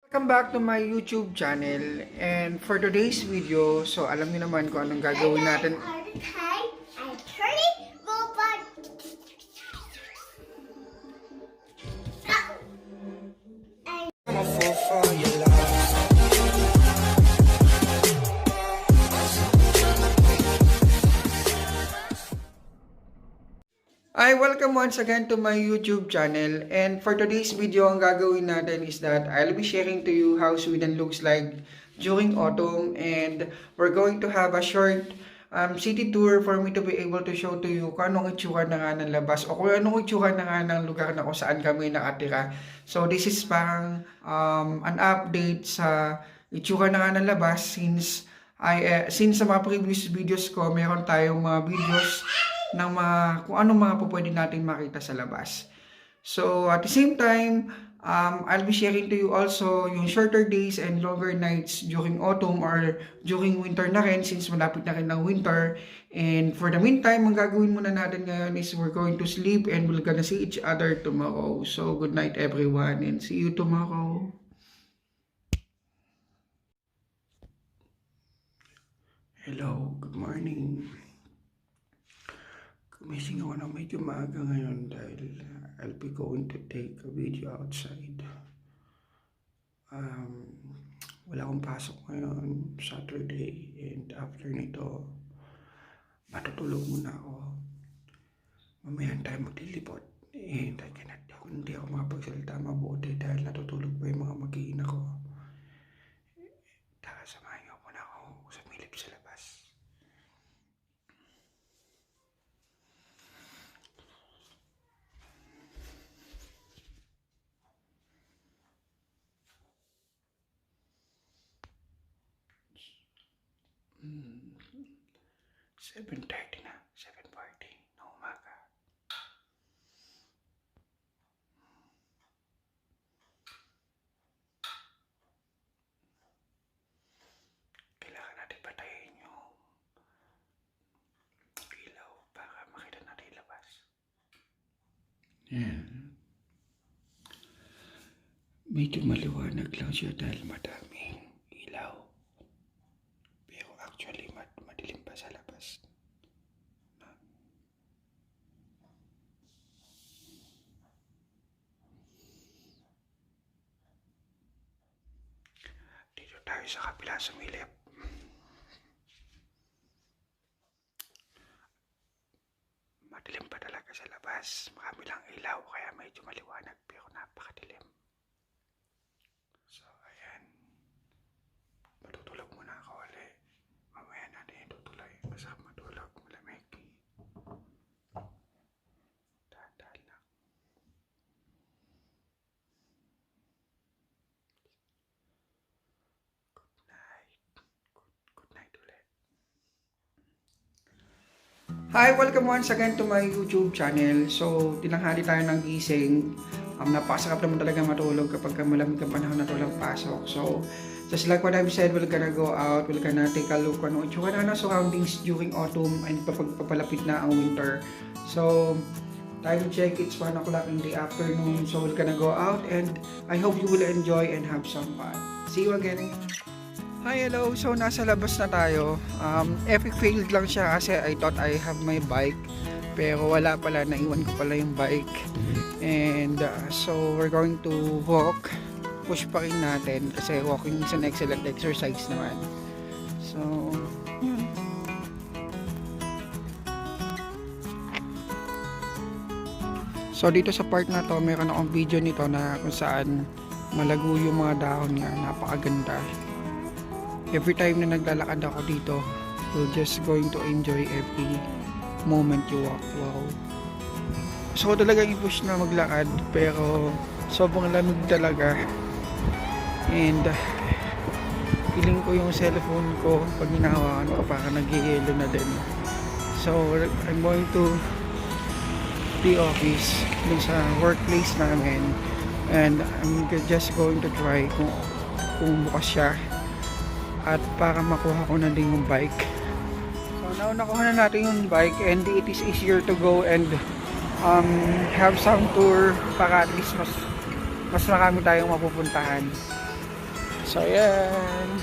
Welcome back to my YouTube channel, and for today's video, so alam niyo naman kung anong gagawin natin. I welcome once again to my YouTube channel, and for today's video, ang gagawin natin is that I'll be sharing to you how Sweden looks like during autumn, and we're going to have a short city tour for me to be able to show to you kung anong itsura na nga ng labas o kung anong itsura na nga ng lugar na kung saan kami nakatira. So this is parang an update sa itsura na nga ng labas since sa mga previous videos ko, meron tayong mga videos ng kung anong mga pwede natin makita sa labas. So at the same time, I'll be sharing to you also yung shorter days and longer nights during autumn or during winter na rin since malapit na rin ng winter. And for the meantime, ang gagawin muna natin ngayon is we're going to sleep and we're gonna see each other tomorrow. So good night everyone and see you tomorrow. Hello, good morning. Gumising ako na medyo maaga ngayon dahil I'll be going to take a video outside. Wala akong pasok ngayon, Saturday, and after nito, matutulog muna ako. Mamayan tayo maglilibot, and hindi ako makapagsalita mabuti dahil natutulog pa yung mga mag-iina ko. Tara, samahan niyo muna ako sumilip sa labas. Hmm. 7:30 na, 7:40 na umaga. Kailangan natin patayin yung ilaw para makita natin yung labas. Yan. Medyo maliwanag lang siya dahil madaming ilaw. Pero actually madilim pa sa labas. Dito tayo sa kabila sumilip. Madilim pa talaga sa labas. Marami lang ilaw kaya medyo maliwanag pero napakadilim. So ayan. Matutulog muna ako ulit. Mamaya natin itutuloy. Basta matulog, malamig. Dahan-dahan lang. Good night. Good night ulit. Hi! Welcome once again to my YouTube channel. So, tinanghali tayo ng gising. Napakasarap naman talaga matulog kapag malamig ang panahon na walang pasok. So, just like what I've said, we're gonna go out, we're gonna take a look ano itsura na ng surroundings during autumn and papalapit na ang winter. So, time check, it's 1 o'clock in the afternoon. So, we're gonna go out and I hope you will enjoy and have some fun. See you again! Hi, hello! So, nasa labas na tayo. Epic failed lang siya kasi I thought I have my bike. Pero wala pala, naiwan ko pala yung bike. And so, we're going to walk. Push pa rin natin kasi walking is an excellent exercise naman. So, yun. So, dito sa part na to, meron akong video nito na kung saan malago yung mga dahon niya. Napakaganda. Every time na naglalakad ako dito, you're just going to enjoy every moment you walk. Wow. So talagang i-push na maglakad pero sobrang lamig talaga. And feeling ko yung cellphone ko pag hinahawakan ko parang nag-i-yelo na din. So I'm going to the office dun sa workplace namin and I'm just going to try kung bukas siya at para makuha ko na din yung bike. So nauna ko na natin yung bike and it is easier to go and have some tour para at least mas marami tayong mapupuntahan. So, ayan.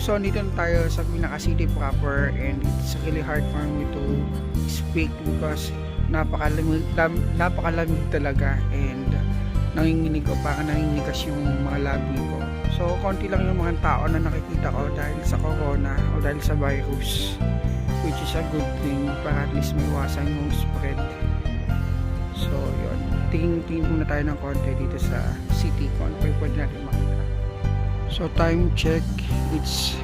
So, nandito na tayo sa pinaka-city proper and it's really hard for me to speak because napakalamig talaga and nanginginig ko, parang nangingigas yung mga labi ko. So, konti lang yung mga tao na nakikita ko dahil sa corona o dahil sa virus, which is a good thing para at least maiwasan yung spread. So, yun. Tingin muna tayo ng konti dito sa city kung ano pwede natin makita. So time check, it's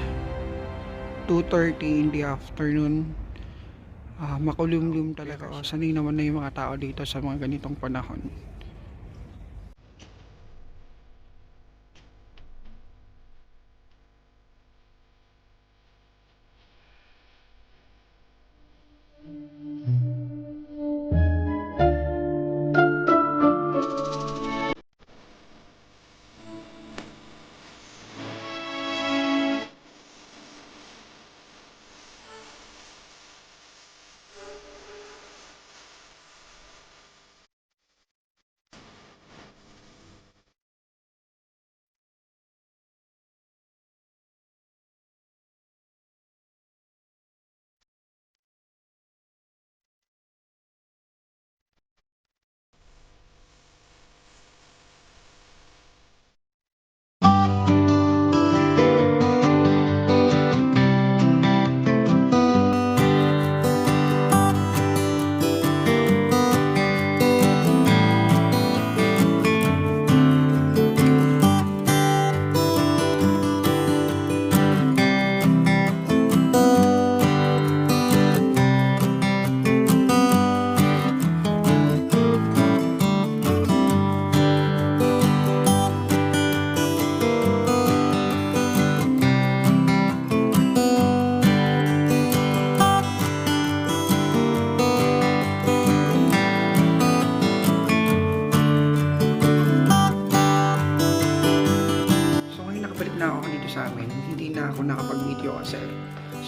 2:30 in the afternoon. Makulimlim talaga. Sanay naman na yung mga tao dito sa mga ganitong panahon.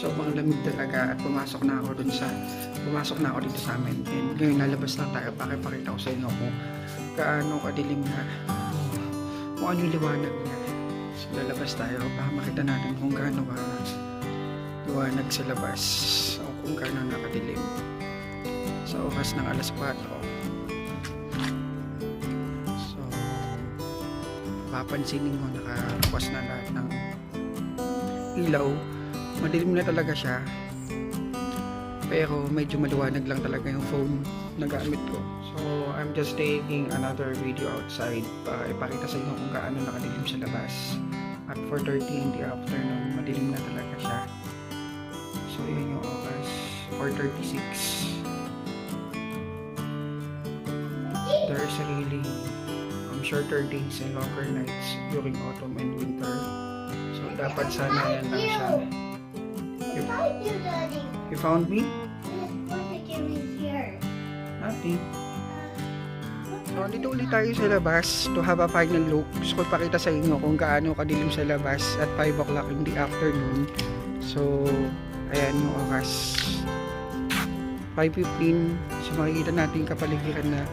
sobrang lamig talaga at pumasok na ako dito sa amin. And ngayon lalabas lang tayo para pakita ko sa inyo kung gaano kadilim na, kung ano yung liwanag niya. So lalabas tayo para makita natin kung gaano ka liwanag sa labas o kung gaano nakadilim sa oras ng alas 4. So papansinin mo nakabukas na lahat ng ilaw. Madilim na talaga siya, pero medyo maliwanag lang talaga yung phone na gamit ko. So I'm just taking another video outside para ipakita sa inyo kung gaano nakadilim sa labas. At 4:30 in the afternoon, madilim na talaga siya. So yun yung oras, 4:36. There's really shorter days and longer nights during autumn and winter. So dapat sana yan lang siya. You found me? Nothing. So dito ulit tayo sa labas to have a final look. Gusto ko ipakita sa inyo kung gaano kadilim sa labas at 5 o'clock in the afternoon. So ayan yung oras, 5:15. So makikita natin kapaligiran na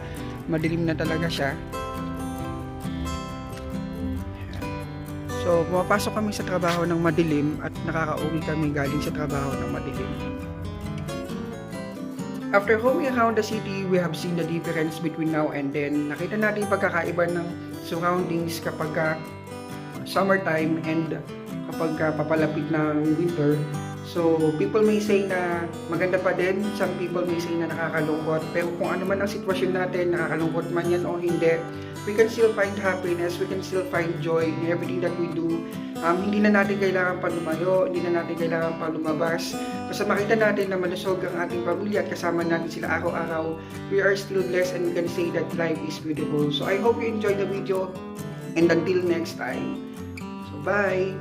madilim na talaga siya. So, pumapasok kami sa trabaho ng madilim at nakakauwi kami galing sa trabaho ng madilim. After roaming around the city, we have seen the difference between now and then. Nakita natin yung pagkakaiba ng surroundings kapag summertime and kapag papalapit ng winter. So, people may say na maganda pa din, some people may say na nakakalungkot. Pero kung ano man ang sitwasyon natin, nakakalungkot man yan o hindi, we can still find happiness, we can still find joy in everything that we do. Hindi na natin kailangan pa lumayo, hindi na natin kailangan pa lumabas. Basta makita natin na malusog ang ating pamilya at kasama natin sila araw-araw, we are still blessed and we can say that life is beautiful. So I hope you enjoyed the video and until next time. So bye!